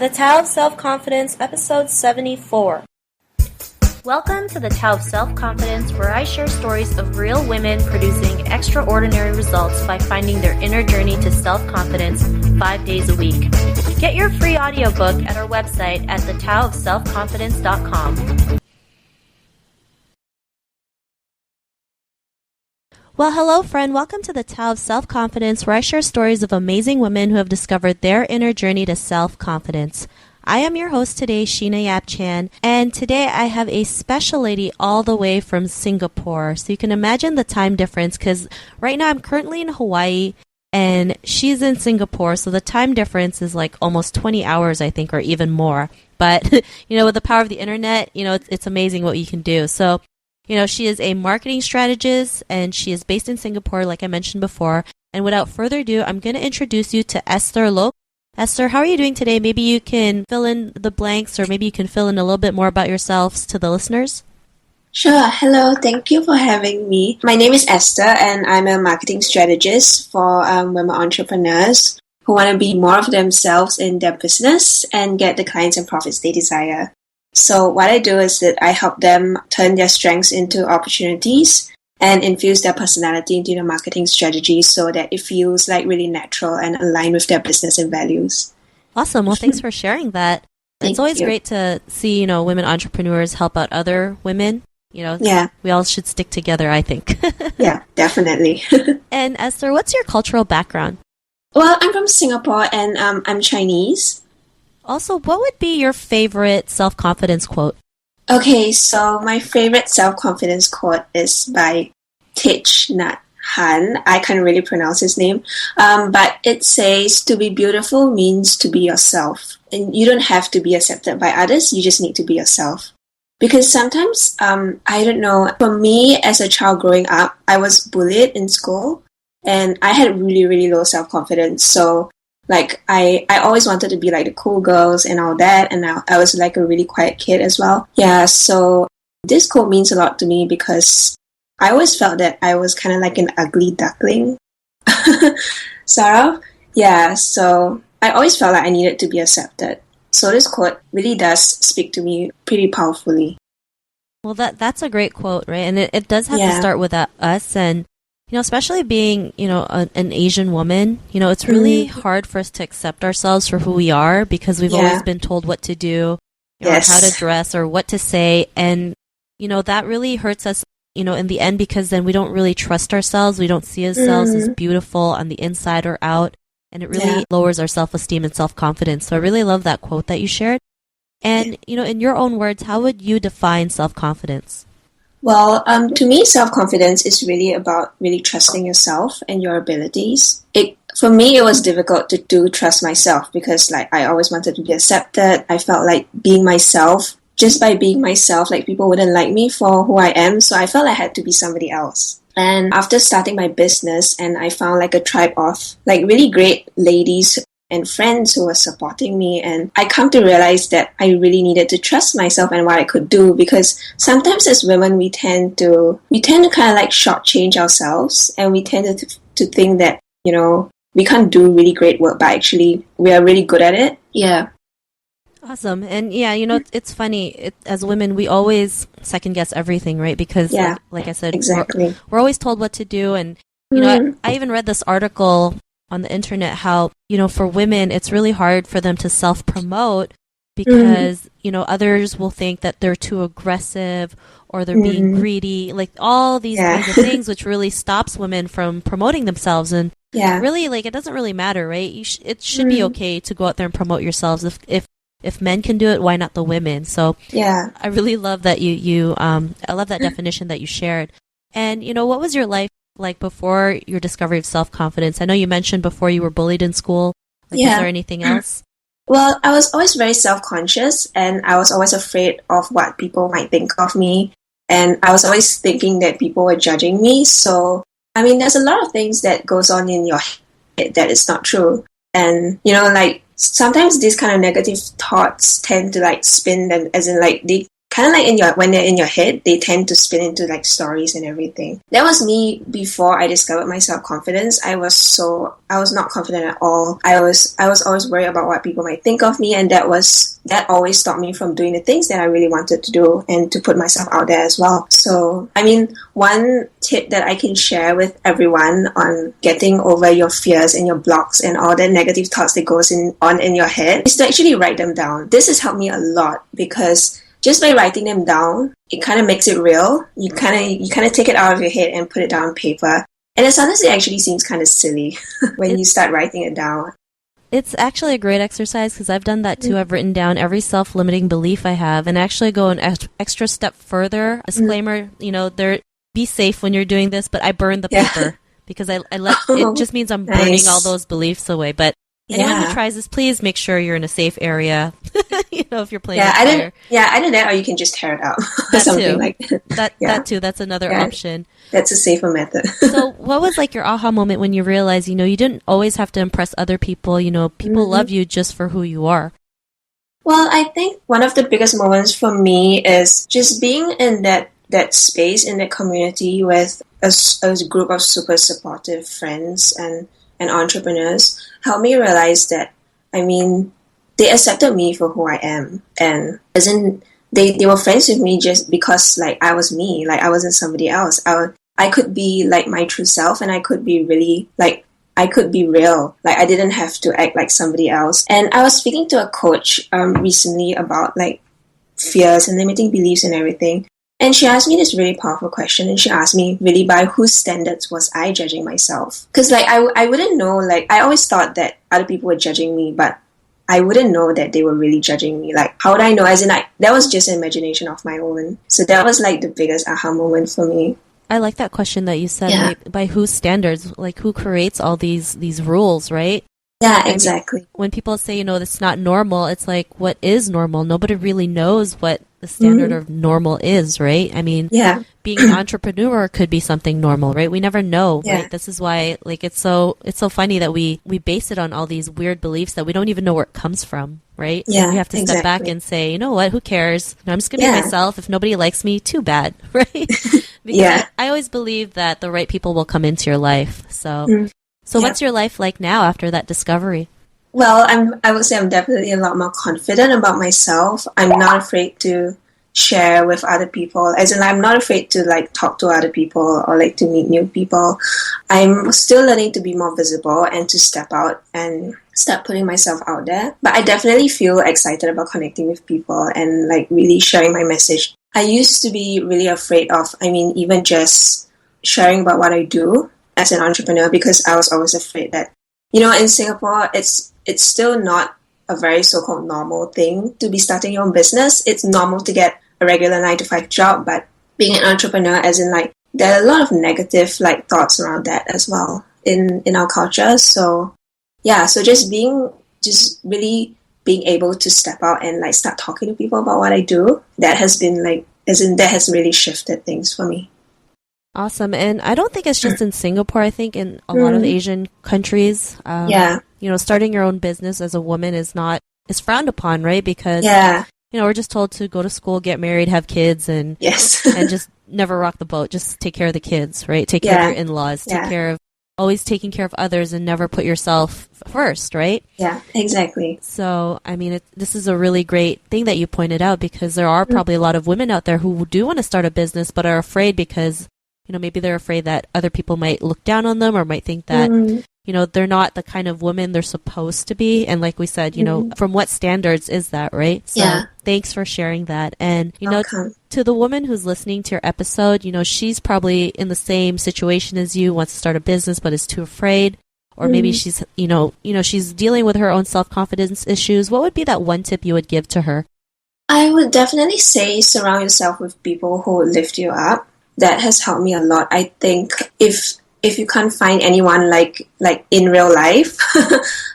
The Tao of Self-Confidence, Episode 74. Welcome to the Tao of Self-Confidence, where I share stories of real women producing extraordinary results by finding their inner journey to self-confidence 5 days a week. Get your free audiobook at our website at thetaoofselfconfidence.com. Well, hello, friend. Welcome to the Tao of Self-Confidence, where I share stories of amazing women who have discovered their inner journey to self-confidence. I am your host today, Sheena Yap Chan, and today I have a special lady all the way from Singapore. So you can imagine the time difference, because right now I'm currently in Hawaii, and she's in Singapore, so the time difference is like almost 20 hours, I think, or even more. But, with the power of the internet, it's amazing what you can do. So, she is a marketing strategist, and she is based in Singapore, like I mentioned before. And without further ado, I'm going to introduce you to Esther Loke. Esther, how are you doing today? Maybe you can fill in the blanks, or maybe you can fill in a little bit more about yourselves to the listeners. Sure. Hello. Thank you for having me. My name is Esther, and I'm a marketing strategist for women entrepreneurs who want to be more of themselves in their business and get the clients and profits they desire. So what I do is that I help them turn their strengths into opportunities and infuse their personality into their marketing strategy so that it feels like really natural and aligned with their business and values. Awesome. Well, thanks for sharing that. It's always great to see, women entrepreneurs help out other women. Yeah. We all should stick together, I think. Yeah, definitely. And Esther, what's your cultural background? Well, I'm from Singapore, and I'm Chinese. Also, what would be your favorite self-confidence quote? Okay, so my favorite self-confidence quote is by Thich Nhat Hanh. I can't really pronounce his name, but it says, to be beautiful means to be yourself. And you don't have to be accepted by others, you just need to be yourself. Because sometimes, I don't know, for me as a child growing up, I was bullied in school, and I had really, really low self-confidence. So I always wanted to be like the cool girls and all that, and I was like a really quiet kid as well. Yeah, so this quote means a lot to me because I always felt that I was kind of like an ugly duckling. Sort of. Yeah, so I always felt like I needed to be accepted. So this quote really does speak to me pretty powerfully. Well, that's a great quote, right? And it does have to start with us, and especially being, an Asian woman, it's really hard for us to accept ourselves for who we are because we've always been told what to do, or how to dress or what to say. And, that really hurts us, in the end, because then we don't really trust ourselves. We don't see ourselves as beautiful on the inside or out. And it really lowers our self-esteem and self-confidence. So I really love that quote that you shared. And, in your own words, how would you define self-confidence? Well, to me, self-confidence is really about really trusting yourself and your abilities. For me, it was difficult to trust myself because, I always wanted to be accepted. I felt like being myself, just by being myself, people wouldn't like me for who I am. So I felt I had to be somebody else. And after starting my business, and I found a tribe of really great ladies and friends who were supporting me, and I come to realize that I really needed to trust myself and what I could do, because sometimes as women we tend to kind of shortchange ourselves, and we tend to think that we can't do really great work, but actually we are really good at it. Yeah. Awesome. And it's funny, as women we always second guess everything, right? Because like I said, exactly, we're always told what to do, and I even read this article on the internet how, for women, it's really hard for them to self-promote because, others will think that they're too aggressive or they're being greedy, all these kinds of things, which really stops women from promoting themselves. And really, it doesn't really matter, right? It should be okay to go out there and promote yourselves. If men can do it, why not the women? So I really love that I love that definition that you shared. And, what was your life like before your discovery of self-confidence? I know you mentioned before you were bullied in school. Was there anything else? Well, I was always very self-conscious, and I was always afraid of what people might think of me. And I was always thinking that people were judging me. So, there's a lot of things that goes on in your head that is not true. And, sometimes these kind of negative thoughts tend to spin, and as in they kind of like when they're in your head, they tend to spin into like stories and everything. That was me before I discovered my self-confidence. I was not confident at all. I was always worried about what people might think of me, and that always stopped me from doing the things that I really wanted to do and to put myself out there as well. So, I mean, one tip that I can share with everyone on getting over your fears and your blocks and all the negative thoughts that goes on in your head is to actually write them down. This has helped me a lot because just by writing them down, it kind of makes it real. You kind of take it out of your head and put it down on paper. And sometimes it actually seems kind of silly when you start writing it down. It's actually a great exercise because I've done that too. I've written down every self-limiting belief I have and actually go an extra step further. Disclaimer, be safe when you're doing this, but I burn the paper because I let it just means I'm burning all those beliefs away. But anyone who tries this, please make sure you're in a safe area. If you're playing with fire. Either that or you can just tear it out. That something too. like that. That too. That's another option. That's a safer method. So what was like your aha moment when you realized, you didn't always have to impress other people, people love you just for who you are? Well, I think one of the biggest moments for me is just being in that space, in that community with a group of super supportive friends and entrepreneurs helped me realize that, they accepted me for who I am. And as in, they were friends with me just because, like, I was me. Like, I wasn't somebody else. I could be, like, my true self, and I could be really, like, I could be real. Like, I didn't have to act like somebody else. And I was speaking to a coach recently about, like, fears and limiting beliefs and everything. And she asked me this really powerful question, and she asked me, really, by whose standards was I judging myself? Because, like, I wouldn't know, like, I always thought that other people were judging me, but I wouldn't know that they were really judging me. Like, how would I know? As in, that was just an imagination of my own. So that was, like, the biggest aha moment for me. I like that question that you said, like, by whose standards? Like, who creates all these rules, right? Yeah, exactly. When people say, it's not normal, it's like, what is normal? Nobody really knows what the standard of normal is, right? Being an entrepreneur could be something normal, right? We never know, right? This is why, like, it's so funny that we base it on all these weird beliefs that we don't even know where it comes from, right? Yeah, we have to step back and say, you know what, who cares? I'm just going to be myself. If nobody likes me, too bad, right? Because I always believe that the right people will come into your life. So what's your life like now after that discovery? Well, I would say I'm definitely a lot more confident about myself. I'm not afraid to share with other people. As in, I'm not afraid to, like, talk to other people or, like, to meet new people. I'm still learning to be more visible and to step out and start putting myself out there. But I definitely feel excited about connecting with people and, like, really sharing my message. I used to be really afraid of, even just sharing about what I do as an entrepreneur, because I was always afraid that, in Singapore, it's still not a very so-called normal thing to be starting your own business. It's normal to get a regular 9-to-5 job, but being an entrepreneur, as in, like, there are a lot of negative, like, thoughts around that as well in our culture. So just really being able to step out and, like, start talking to people about what I do, that has been, like, that has really shifted things for me. Awesome. And I don't think it's just in Singapore. I think in a lot of Asian countries, starting your own business as a woman is frowned upon, right? Because, we're just told to go to school, get married, have kids, and and just never rock the boat. Just take care of the kids, right? Take care of your in-laws. Always taking care of others and never put yourself first, right? Yeah, exactly. So, this is a really great thing that you pointed out, because there are probably a lot of women out there who do want to start a business but are afraid because maybe they're afraid that other people might look down on them or might think that, they're not the kind of woman they're supposed to be. And like we said, from what standards is that, right? So thanks for sharing that. And, to the woman who's listening to your episode, she's probably in the same situation as you, wants to start a business but is too afraid. Or maybe she's, she's dealing with her own self-confidence issues. What would be that one tip you would give to her? I would definitely say surround yourself with people who lift you up. That has helped me a lot. I think if you can't find anyone like in real life,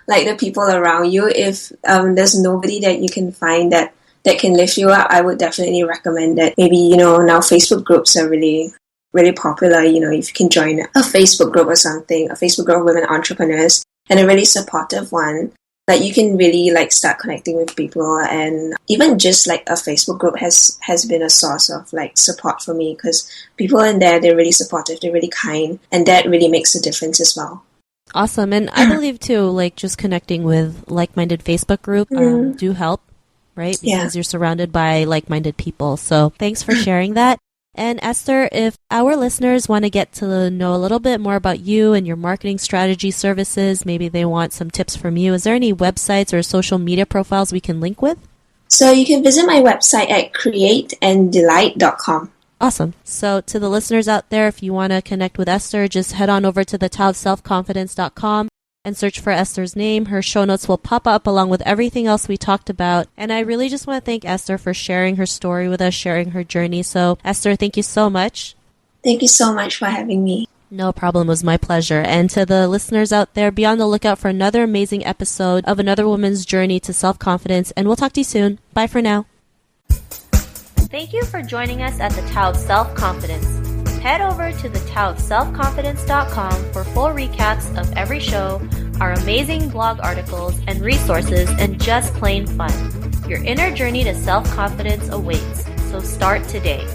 like the people around you, if there's nobody that you can find that can lift you up, I would definitely recommend that. Maybe, now Facebook groups are really, really popular. If you can join a Facebook group or something, a Facebook group of women entrepreneurs, and a really supportive one. Like you can really like start connecting with people, and even just like a Facebook group has been a source of like support for me, because people in there, they're really supportive, they're really kind, and that really makes a difference as well. Awesome. And I believe too, like just connecting with like-minded Facebook group do help, right? Because you're surrounded by like-minded people. So thanks for sharing that. And Esther, if our listeners want to get to know a little bit more about you and your marketing strategy services, maybe they want some tips from you, is there any websites or social media profiles we can link with? So you can visit my website at createanddelight.com. Awesome. So to the listeners out there, if you want to connect with Esther, just head on over to thetaoofselfconfidence.com and search for Esther's name. Her show notes will pop up along with everything else we talked about. And I really just want to thank Esther for sharing her story with us, sharing her journey. So Esther, thank you so much. Thank you so much for having me. No problem. It was my pleasure. And to the listeners out there, be on the lookout for another amazing episode of another woman's journey to self-confidence. And we'll talk to you soon. Bye for now. Thank you for joining us at the Tao of Self-Confidence. Head over to thetaoofselfconfidence.com for full recaps of every show, our amazing blog articles and resources, and just plain fun. Your inner journey to self-confidence awaits, so start today.